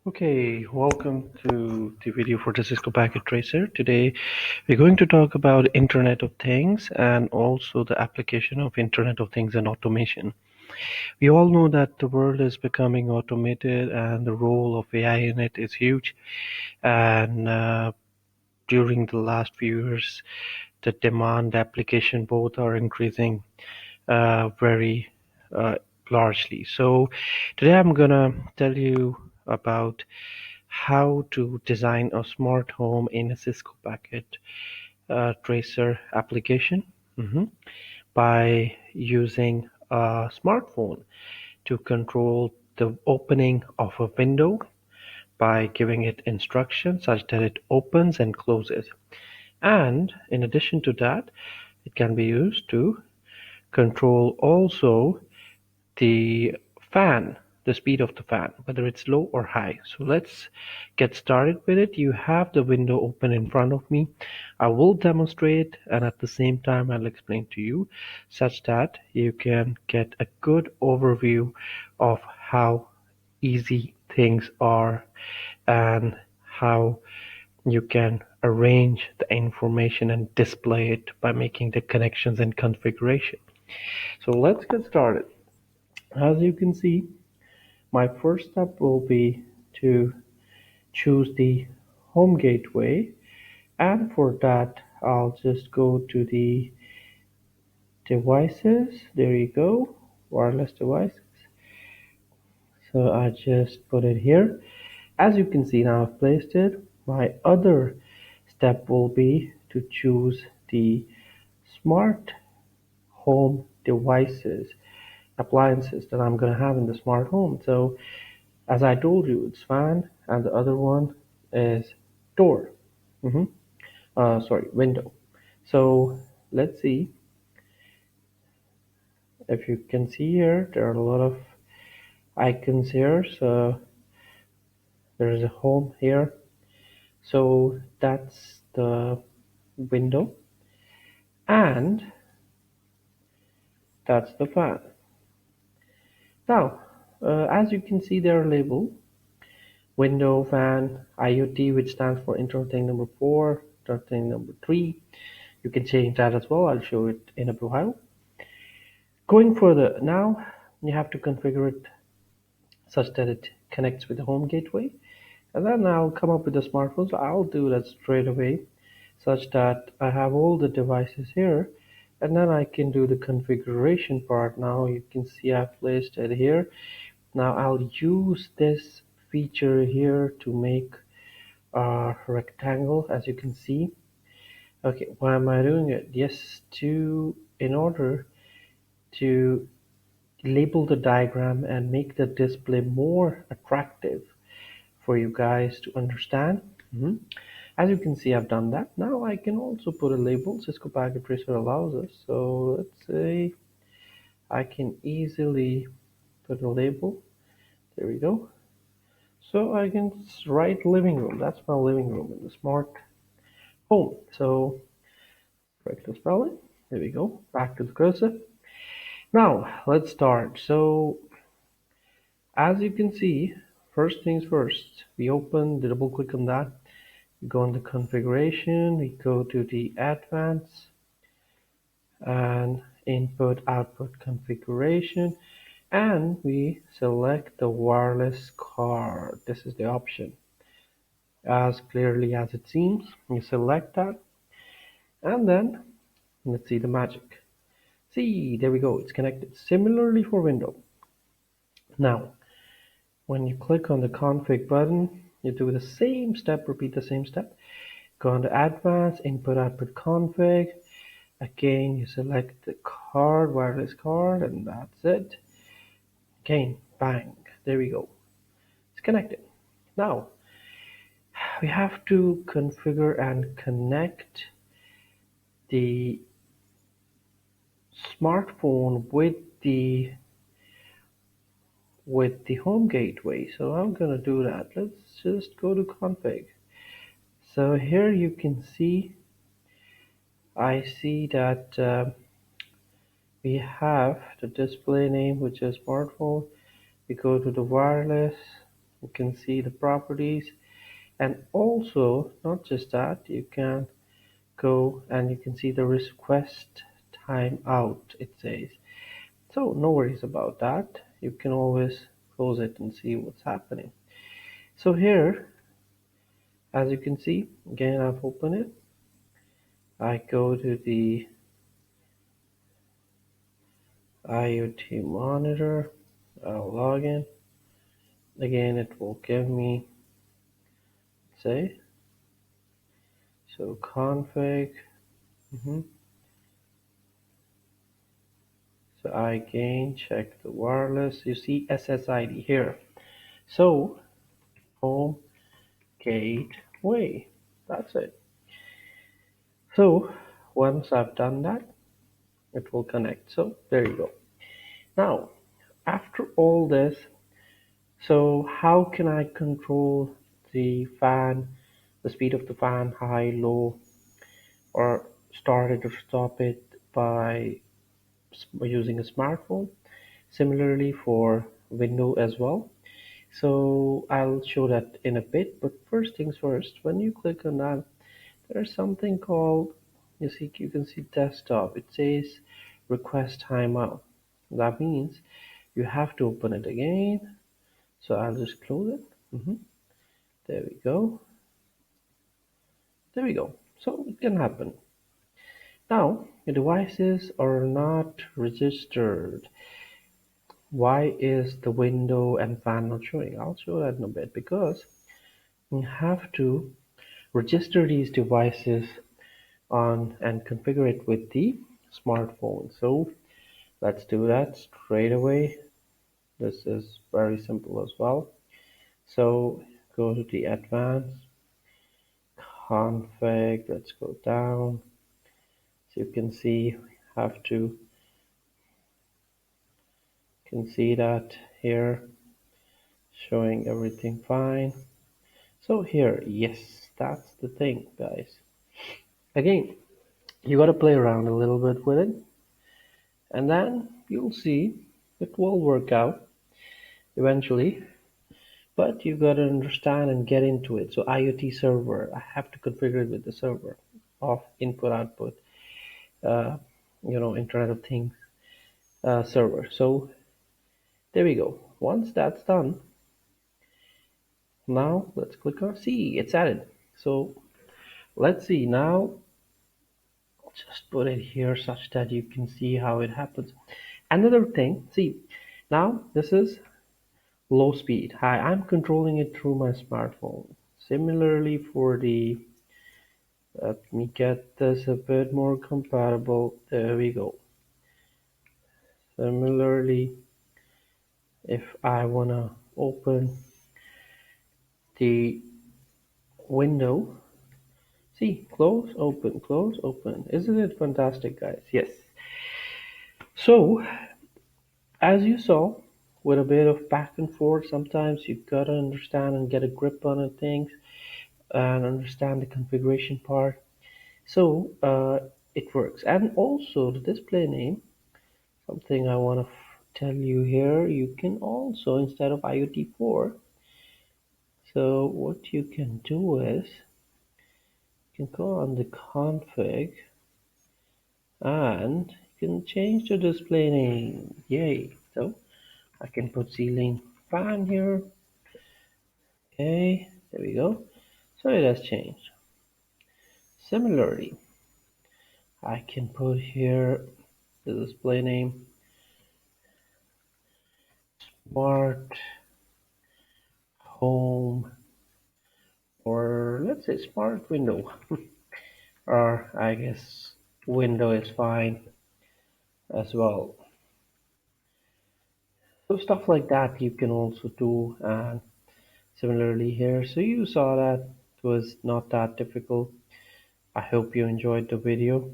Okay, welcome to the video for the Cisco Packet Tracer. Today we're going to talk about Internet of Things and also the application of Internet of Things and automation. We all know that the world is becoming automated and the role of AI in it is huge. And during the last few years, the demand application both are increasing very uh, largely. So today I'm gonna tell you about how to design a smart home in a Cisco Packet Tracer application by using a smartphone to control the opening of a window by giving it instructions such that it opens and closes. And in addition to that, it can be used to control also the fan, the speed of the fan, whether it's low or high. So let's get started with it. You have the window open in front of me. I will demonstrate and at the same time I'll explain to you such that you can get a good overview of how easy things are and how you can arrange the information and display it by making the connections and configuration. So let's get started. As you can see, my first step will be to choose the home gateway, and for that I'll just go to the devices. There you go, wireless devices. So I just put it here. As you can see now I've placed it. My other step will be to choose the smart home devices, appliances that I'm going to have in the smart home. So as I told you, it's fan, and the other one is door. hmm Sorry, window. So let's see if you can see here. There are a lot of icons here. So there's a home here. So that's the window, and that's the fan. Now, as you can see, they're labeled window, fan, IoT, which stands for Internet Thing number 4, Internet Thing number 3. You can change that as well. I'll show it in a while. Going further, now you have to configure it such that it connects with the home gateway. And then I'll come up with the smartphone. So I'll do that straight away such that I have all the devices here. And then I can do the configuration part. Now you can see I've placed it here. Now I'll use this feature here to make a rectangle, as you can see. Okay, why am I doing it? Yes, in order to label the diagram and make the display more attractive for you guys to understand. As you can see, I've done that. Now I can also put a label. Cisco Packet Tracer allows us. So let's say I can easily put a label. There we go. So I can write living room. That's my living room in the smart home. So correct the spelling. There we go. Back to the cursor. Now let's start. So as you can see, first things first, we open the double click on that. We go on the configuration, we go to the advanced and input output configuration, and we select the wireless card. This is the option. As clearly as it seems, you select that, and then let's see the magic. See, there we go, it's connected. Similarly for window. Now, when you click on the config button, you do the same step, repeat the same step. Go on to advanced, input output config. Again, you select the card, wireless card, and that's it. Again, bang, there we go. It's connected. Now, we have to configure and connect the smartphone with the home gateway. So I'm gonna do that. Let's just go to config. So here you can see, I see that we have the display name, which is smartphone. We go to the wireless, You can see the properties, and also not just that, you can go and you can see the request timeout, it says. So no worries about that. You can always close it and see what's happening. So here, as you can see, again, I've opened it. I go to the IoT monitor. I'll log in. Again, it will give me, say, so config. Mhm. So I again check the wireless. You see SSID here. So home gateway. That's it. So once I've done that, it will connect. So there you go. Now, after all this, so how can I control the fan, the speed of the fan, high, low, or start it or stop it by using a smartphone? Similarly for window as well. So I'll show that in a bit, but first things first, when you click on that, there's something called, you can see desktop. It says request timeout. That means you have to open it again. So I'll just close it. There we go. There we go. So it can happen. Now, the devices are not registered. Why is the window and fan not showing? I'll show that in a bit because you have to register these devices on and configure it with the smartphone. So let's do that straight away. This is very simple as well. So go to the advanced config. Let's go down. So you can see have to can see that here showing everything fine. So here, yes, that's the thing, guys. Again, you got to play around a little bit with it, and then you'll see it will work out eventually. But you got to understand and get into it. So IoT server, I have to configure it with the server of input output, uh, Internet of Things server. So there we go. Once that's done, now let's click on see. It's added. So let's see now. Just put it here such that you can see how it happens. Another thing, see, now this is low speed. Hi, I'm controlling it through my smartphone. Similarly for the, let me get this a bit more compatible. There we go. Similarly, if I wanna open the window, see, close, open. Isn't it fantastic, guys? Yes. So as you saw, with a bit of back and forth, sometimes you gotta understand and get a grip on the things and understand the configuration part. So it works. And also the display name, something I want to tell you here, you can also, instead of IoT4, so what you can do is, you can go on the config and you can change the display name. Yay. So I can put ceiling fan here. Okay, there we go. So it has changed. Similarly, I can put here the display name smart home, or let's say smart window, or I guess window is fine as well. So stuff like that you can also do, and similarly here. So you saw that it was not that difficult. I hope you enjoyed the video.